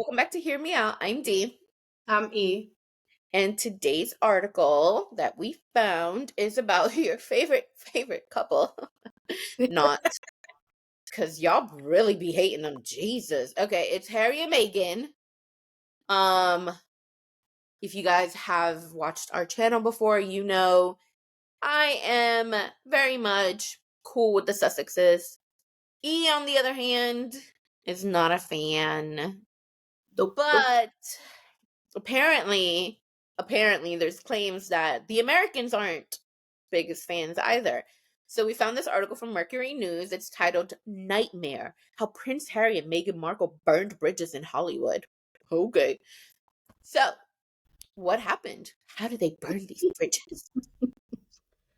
welcome back to Hear Me Out. I'm Dee. I'm E. And today's article that we found is about your favorite couple. Not because y'all really be hating them. Jesus. Okay, it's Harry and Meghan. Um, if you guys have watched our channel before, you know I am very much cool with the Sussexes. E, on the other hand, is not a fan. Nope. But apparently there's claims that the Americans aren't biggest fans either. So we found this article from Mercury News. It's titled Nightmare: How Prince Harry and Meghan Markle Burned Bridges in Hollywood. Okay. So, what happened? How did they burn these bridges?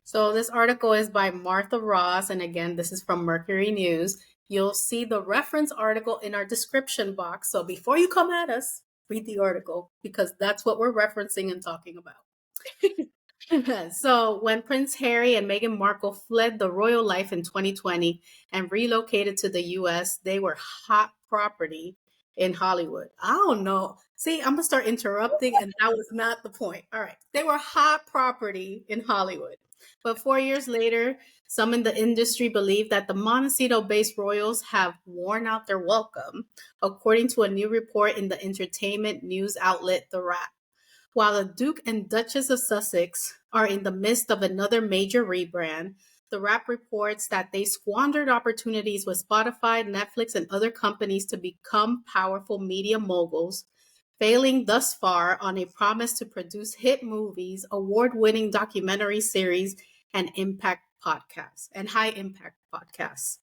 So this article is by Martha Ross, and again, this is from Mercury News. You'll see the reference article in our description box. So before you come at us, read the article because that's what we're referencing and talking about. So when Prince Harry and Meghan Markle fled the royal life in 2020 and relocated to the US, they were hot property in Hollywood. I don't know. See, I'm going to start interrupting, and that was not the point. All right. They were hot property in Hollywood. But 4 years later, some in the industry believe that the Montecito-based royals have worn out their welcome, according to a new report in the entertainment news outlet The Wrap. While the Duke and Duchess of Sussex are in the midst of another major rebrand, The Wrap reports that they squandered opportunities with Spotify, Netflix, and other companies to become powerful media moguls, failing thus far on a promise to produce hit movies, award-winning documentary series, and high impact podcasts.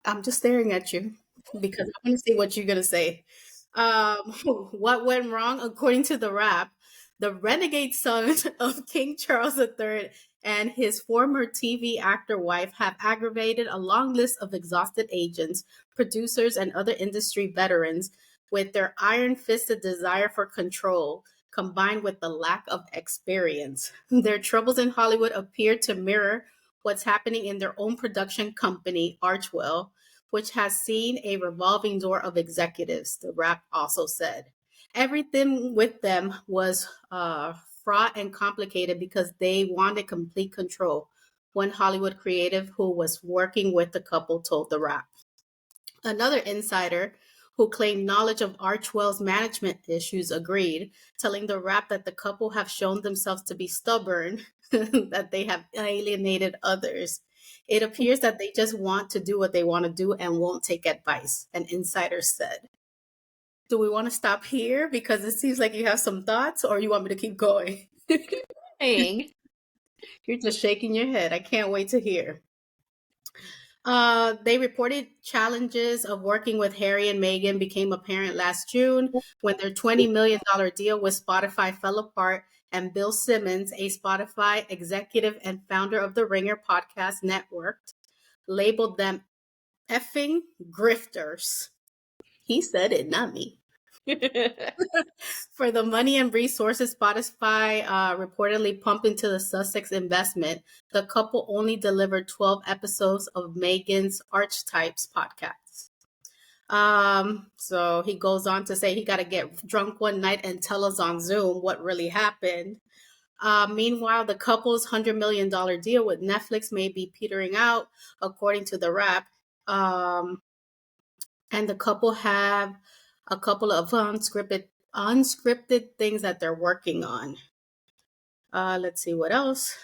I'm just staring at you because I want to see what you're going to say. What went wrong? According to The Wrap, the renegade son of King Charles III and his former TV actor wife have aggravated a long list of exhausted agents, producers, and other industry veterans with their iron-fisted desire for control, combined with the lack of experience. Their troubles in Hollywood appear to mirror what's happening in their own production company, Archwell, which has seen a revolving door of executives, The Wrap also said. Everything with them was fraught and complicated because they wanted complete control. One Hollywood creative who was working with the couple told The Wrap. Another insider who claimed knowledge of Archwell's management issues agreed, telling The Wrap that the couple have shown themselves to be stubborn, that they have alienated others. It appears that they just want to do what they want to do and won't take advice, an insider said. Do we want to stop here because it seems like you have some thoughts, or you want me to keep going? Dang. You're just shaking your head. I can't wait to hear. They reported challenges of working with Harry and Meghan became apparent last June when their $20 million deal with Spotify fell apart, and Bill Simmons, a Spotify executive and founder of the Ringer podcast network, labeled them effing grifters. He said it, not me. For the money and resources Spotify reportedly pumped into the Sussex investment, the couple only delivered 12 episodes of Meghan's Archetypes podcast. So he goes on to say he got to get drunk one night and tell us on Zoom what really happened. Meanwhile, the couple's $100 million deal with Netflix may be petering out, according to The Wrap. And the couple have a couple of unscripted things that they're working on. Let's see what else.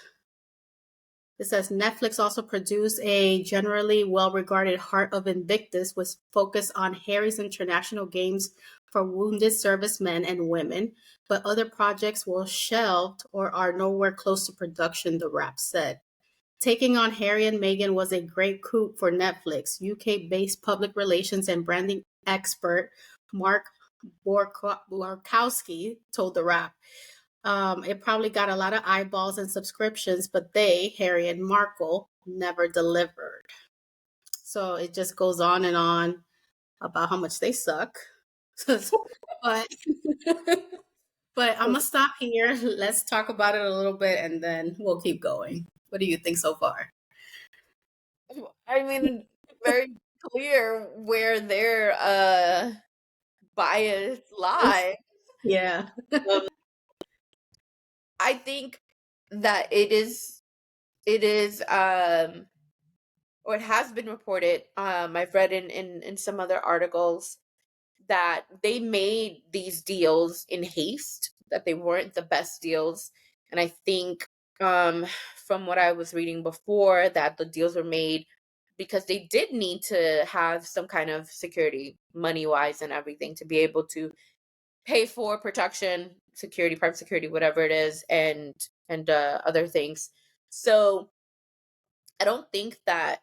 It says Netflix also produced a generally well-regarded Heart of Invictus, with focus on Harry's international games for wounded servicemen and women, but other projects were shelved or are nowhere close to production, The Wrap said. Taking on Harry and Meghan was a great coup for Netflix. UK-based public relations and branding expert Mark Borkowski told The Wrap. It probably got a lot of eyeballs and subscriptions, but they, Harry and Markle, never delivered. So it just goes on and on about how much they suck. but I'm gonna stop here. Let's talk about it a little bit, and then we'll keep going. What do you think so far? I mean, very clear where their bias lies. Yeah. Um, I think that it is or it has been reported, I've read in some other articles that they made these deals in haste, that they weren't the best deals. And I think, um, from what I was reading before, that the deals were made because they did need to have some kind of security, money wise, and everything to be able to pay for protection, security, private security, whatever it is, and other things. So I don't think that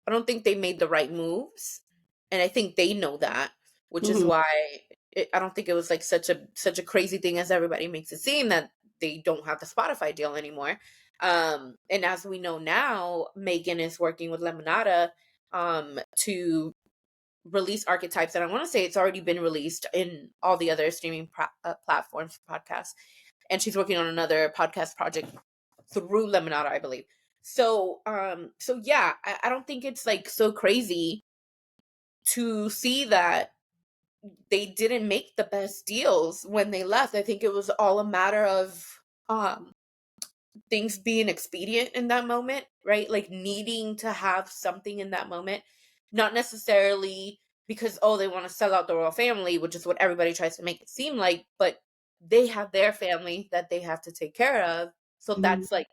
I don't think they made the right moves, and I think they know that, which is Mhm. why I don't think it was like such a crazy thing as everybody makes it seem, that they don't have the Spotify deal anymore. And as we know now, Megan is working with Lemonada to release archetypes, and I want to say it's already been released in all the other streaming platforms for podcasts, and she's working on another podcast project through Lemonada, I believe. So yeah, I don't think it's like so crazy to see that they didn't make the best deals when they left. I think it was all a matter of um things being expedient in that moment, right? Like needing to have something in that moment, not necessarily because, oh, they want to sell out the royal family, which is what everybody tries to make it seem like, but they have their family that they have to take care of. So Mhm. that's like,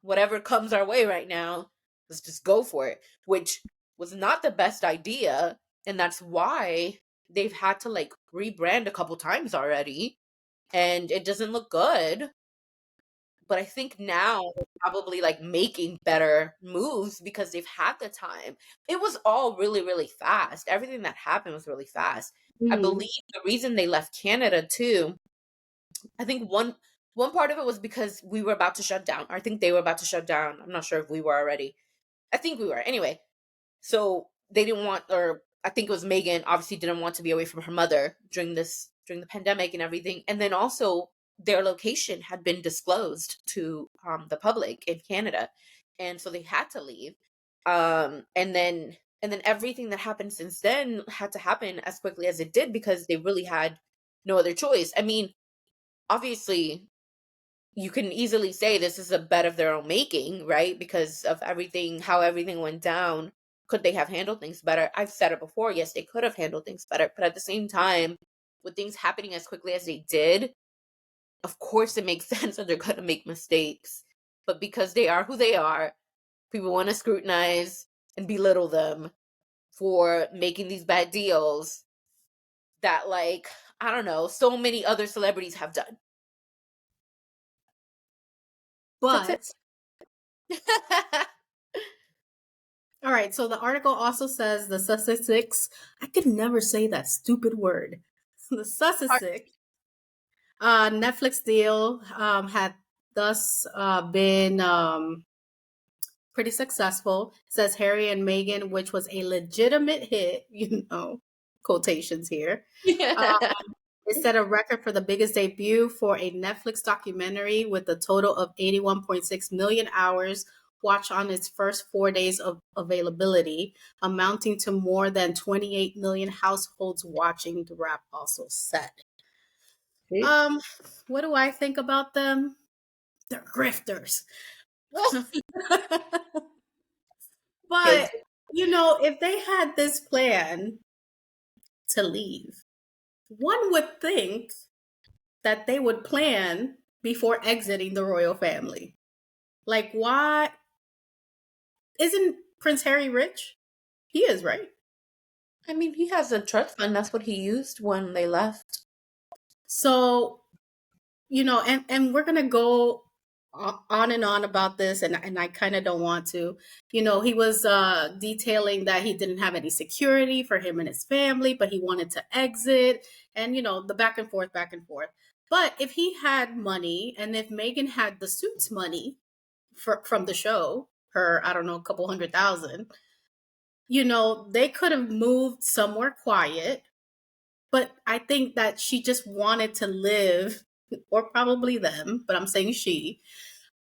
whatever comes our way right now, let's just go for it, which was not the best idea. And that's why they've had to like rebrand a couple times already, and it doesn't look good. But I think now they're probably like making better moves because they've had the time. It was all really, really fast. Everything that happened was really fast. I Mhm. believe the reason they left Canada too, I think one part of it was because we were about to shut down. I think they were about to shut down. I'm not sure if we were already. I think we were. Anyway, so they didn't want, or I think it was Megan, obviously didn't want to be away from her mother during the pandemic and everything. And then also their location had been disclosed to the public in Canada, and so they had to leave. And then everything that happened since then had to happen as quickly as it did because they really had no other choice. I mean, obviously you can easily say this is a bet of their own making, right? Because of everything, how everything went down. Could they have handled things better? I've said it before. Yes, they could have handled things better. But at the same time, with things happening as quickly as they did, of course it makes sense that they're going to make mistakes. But because they are who they are, people want to scrutinize and belittle them for making these bad deals that, like, I don't know, so many other celebrities have done. That's But it. all right, so the article also says the Sussex, I could never say that stupid word. The Sussex Netflix deal had thus been pretty successful. It says Harry and Meghan, which was a legitimate hit, quotations here. Uh, it set a record for the biggest debut for a Netflix documentary with a total of 81.6 million hours watched on its first 4 days of availability, amounting to more than 28 million households watching, the Wrap also said. See? Um, what do I think about them? They're grifters. Kids. But, if they had this plan to leave, one would think that they would plan before exiting the royal family. Like, why isn't Prince Harry rich? He is, right? I mean, he has a trust fund. That's what he used when they left. So, and we're gonna go on and on about this, and I kind of don't want to. He was detailing that he didn't have any security for him and his family, but he wanted to exit, and the back and forth, back and forth. But if he had money, and if Megan had the suits money from the show, her, I don't know, a couple 100,000, they could have moved somewhere quiet. But I think that she just wanted to live, or probably them, but I'm saying she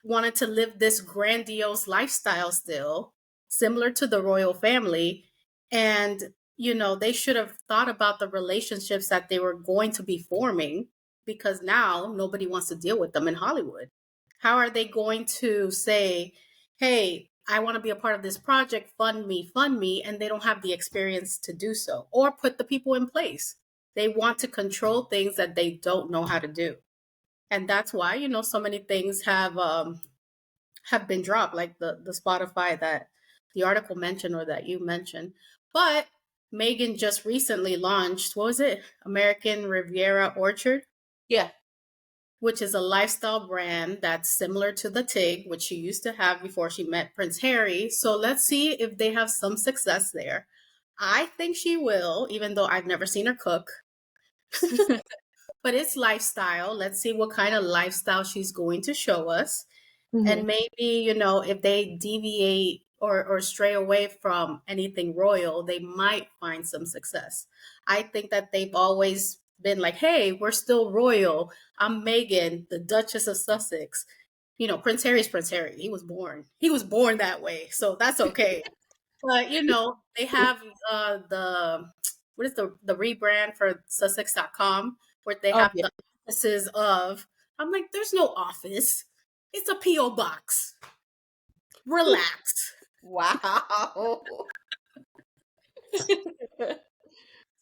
wanted to live this grandiose lifestyle still. similar to the royal family. And, they should have thought about the relationships that they were going to be forming, because now nobody wants to deal with them in Hollywood. How are they going to say, hey, I want to be a part of this project, fund me, and they don't have the experience to do so or put the people in place? They want to control things that they don't know how to do. And that's why, so many things have been dropped, like the Spotify that the article mentioned or that you mentioned. But Megan just recently launched, what was it? American Riviera Orchard, Yeah. which is a lifestyle brand that's similar to the TIG, which she used to have before she met Prince Harry. So let's see if they have some success there. I think she will, even though I've never seen her cook. But it's lifestyle. Let's see what kind of lifestyle she's going to show us. Mhm. And maybe, if they deviate or stray away from anything royal, they might find some success. I think that they've always been like, hey, we're still royal. I'm Meghan, the Duchess of Sussex. Prince Harry's Prince Harry. He was born. He was born that way. So that's okay. But they have the what is the rebrand for sussex.com, where they Oh have yeah. the offices of, I'm like, there's no office. It's a P.O. box. Relax. Wow.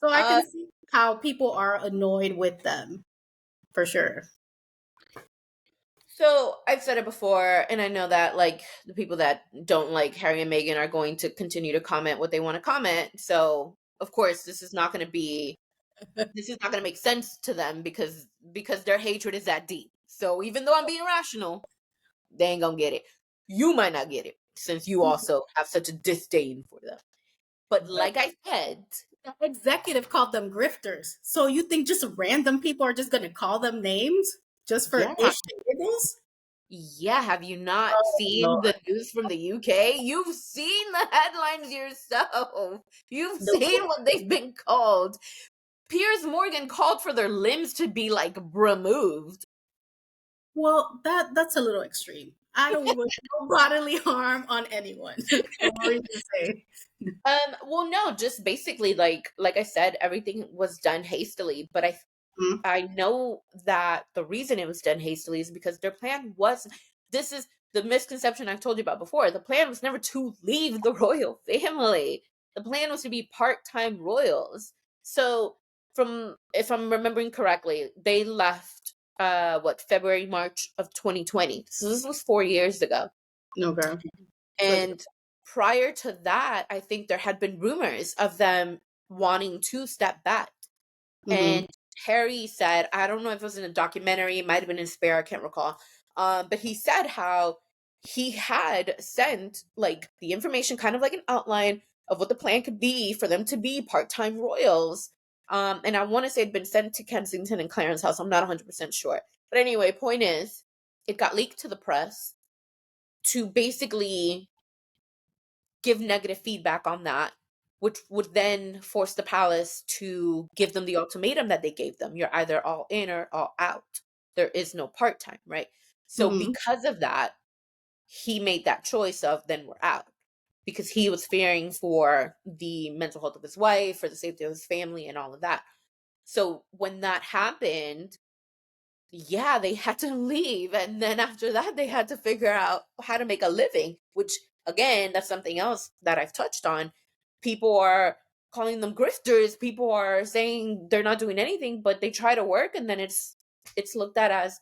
So I uh can see how people are annoyed with them, for sure. So I've said it before, and I know that like the people that don't like Harry and Meghan are going to continue to comment what they want to comment. So of course, this is not going to make sense to them because their hatred is that deep. So even though I'm being rational, they ain't gonna get it. You might not get it since you also have such a disdain for them. But But like I said, the executive called them grifters. So you think just random people are just going to call them names just for yeah, ish and giggles? yeah. Have you not Oh, seen the Lord. news from the UK? You've seen the headlines yourself. You've No. seen what they've been called. Piers Morgan called for their limbs to be like removed. Well, that's a little extreme. I don't wish no bodily harm on anyone. What were you gonna say? Well, no, just basically like I said, everything was done hastily. But Mm, I know that the reason it was done hastily is because their plan was this is the misconception I've told you about before. The plan was never to leave the royal family. The plan was to be part-time royals. So from if I'm remembering correctly, they left February, March of 2020. So this was 4 years ago. okay. So it's And prior to that, I think there had been rumors of them wanting to step back. mm-hmm, And Harry said, I don't know if it was in a documentary, it might have been in Spare, I can't recall. But he said how he had sent like the information, kind of like an outline of what the plan could be for them to be part-time royals. And I want to say it'd been sent to Kensington and Clarence House. I'm not 100% sure. But anyway, point is, it got leaked to the press to basically give negative feedback on that, which would then force the palace to give them the ultimatum that they gave them. You're either all in or all out. There is no part time, right? So, mm-hmm, because of that, he made that choice of then we're out because he was fearing for the mental health of his wife, for the safety of his family, and all of that. So, when that happened, yeah, they had to leave. And then after that, they had to figure out how to make a living, which again, that's something else that I've touched on. People are calling them grifters. People are saying they're not doing anything, but they try to work and then it's looked at as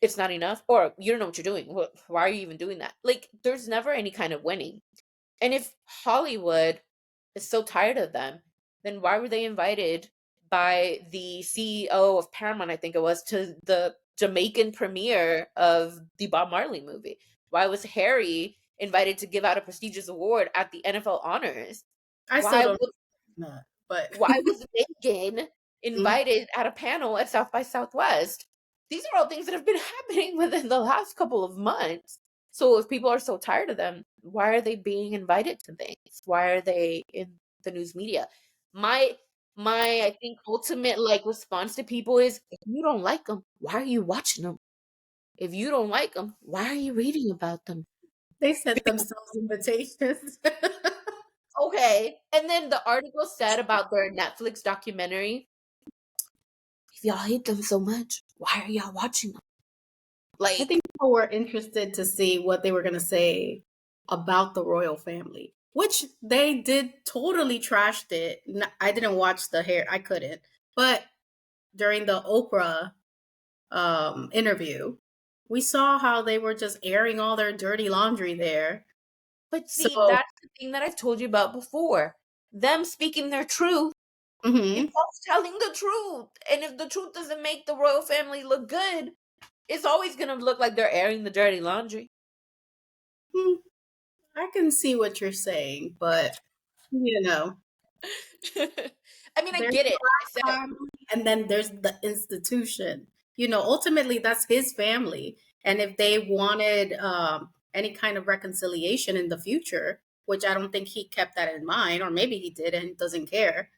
it's not enough or you don't know what you're doing. Why are you even doing that? Like there's never any kind of winning. And if Hollywood is so tired of them, then why were they invited by the CEO of Paramount, I think it was, to the Jamaican premiere of the Bob Marley movie? Why was Harry invited to give out a prestigious award at the NFL honors? I still Why don't was know that, but why was Megan mm, invited at a panel at South by Southwest? These are all things that have been happening within the last couple of months. So if people are so tired of them, why are they being invited to things? Why are they in the news media? My my I think ultimate like response to people is if you don't like them, why are you watching them? If you don't like them, why are you reading about them? They sent themselves invitations. Okay. And then the article said about their Netflix documentary, if y'all hate them so much, why are y'all watching them? I Like, think people were interested to see what they were going to say about the royal family, which they did totally trashed it. I didn't watch the hair, I couldn't. But during the Oprah interview, we saw how they were just airing all their dirty laundry there. but So, see, that's the thing that I've told you about before. Them speaking their truth mhm. equals telling the truth. And if the truth doesn't make the royal family look good, it's always going to look like they're airing the dirty laundry. Hmm, I can see what you're saying, but you know, I mean, I there's get it. I the said, family, and then there's the institution. Ultimately, that's his family, and if they wanted any kind of reconciliation in the future, which I don't think he kept that in mind, or maybe he did and doesn't care,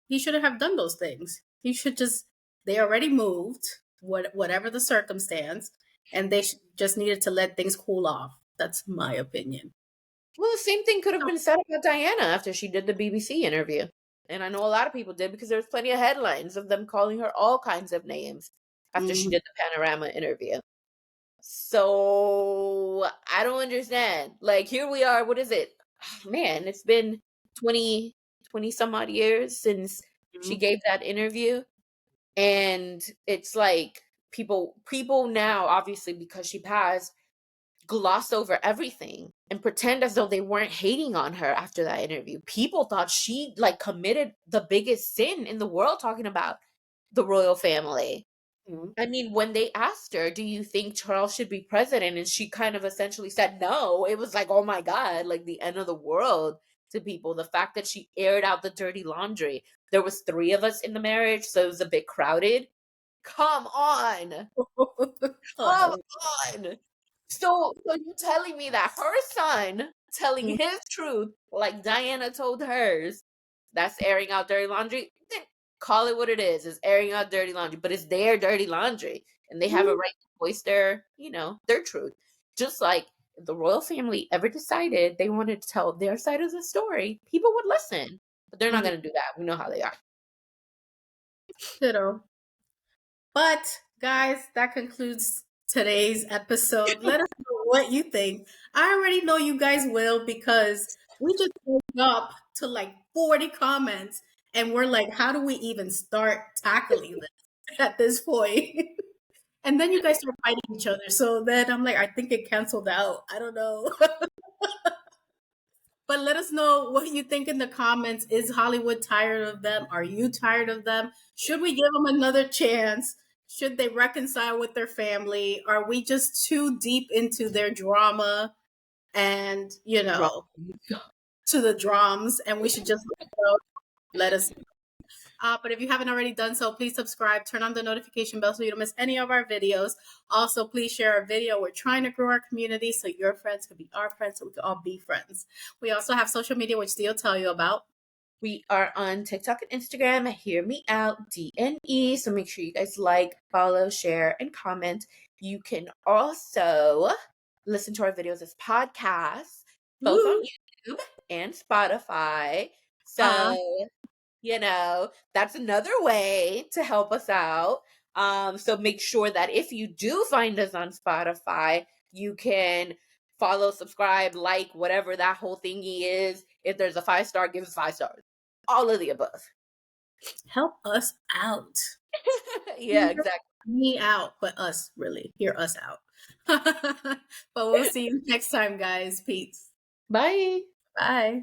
he shouldn't have done those things. He should just. They already moved, whatever the circumstance, and they just needed to let things cool off. That's my opinion. well, the same thing could have been said about Diana after she did the BBC interview. And I know a lot of people did because there was plenty of headlines of them calling her all kinds of names after she Mhm. did the Panorama interview. So I don't understand. Like, here we are. What is it? Man, it's been 20 some odd years since she Mhm. gave that interview. And it's like people now, obviously, because she passed, gloss over everything and pretend as though they weren't hating on her after that interview. People thought she like committed the biggest sin in the world talking about the royal family. Mhm. I mean, when they asked her, "Do you think Charles should be president?" and she kind of essentially said no, it was like, "Oh my god, like the end of the world." To people, the fact that she aired out the dirty laundry. There was 3 of us in the marriage, so it was a bit crowded. Come on. Come Oh, on. So you telling me that her son telling mhm. his truth, like Diana told hers, that's airing out dirty laundry? Then call it what it is. It's airing out dirty laundry, but it's their dirty laundry, and they have a right to voice their truth. Just like if the royal family ever decided they wanted to tell their side of the story, people would listen. But they're not Mhm. going to do that. We know how they are. Ditto. But guys, that concludes today's episode. Let us know what you think. I already know you guys will because we just woke up to like 40 comments and we're like, how do we even start tackling this at this point? And then you guys start fighting each other. So then I'm like, I think it canceled out. I don't know. But let us know what you think in the comments. Is Hollywood tired of them? Are you tired of them? Should we give them another chance? Should they reconcile with their family? Are we just too deep into their drama and, Wrong. to the drums and we should just let us but if you haven't already done so, please subscribe, turn on the notification bell so you don't miss any of our videos. Also, please share our video. We're trying to grow our community so your friends could be our friends, so we could all be friends. We also have social media, which Dee will tell you about. We are on TikTok and Instagram. Hear me out, DNE. So make sure you guys like, follow, share, and comment. You can also listen to our videos as podcasts, both on Woo! YouTube and Spotify. Uh, So, that's another way to help us out. So make sure that if you do find us on Spotify, you can follow, subscribe, like, whatever that whole thingy is. If there's a 5-star, give us 5 stars. All of the above. help us out. Yeah, Hear exactly. me out, but us, really. Hear us out. But we'll see you next time, guys. Peace. Bye. Bye.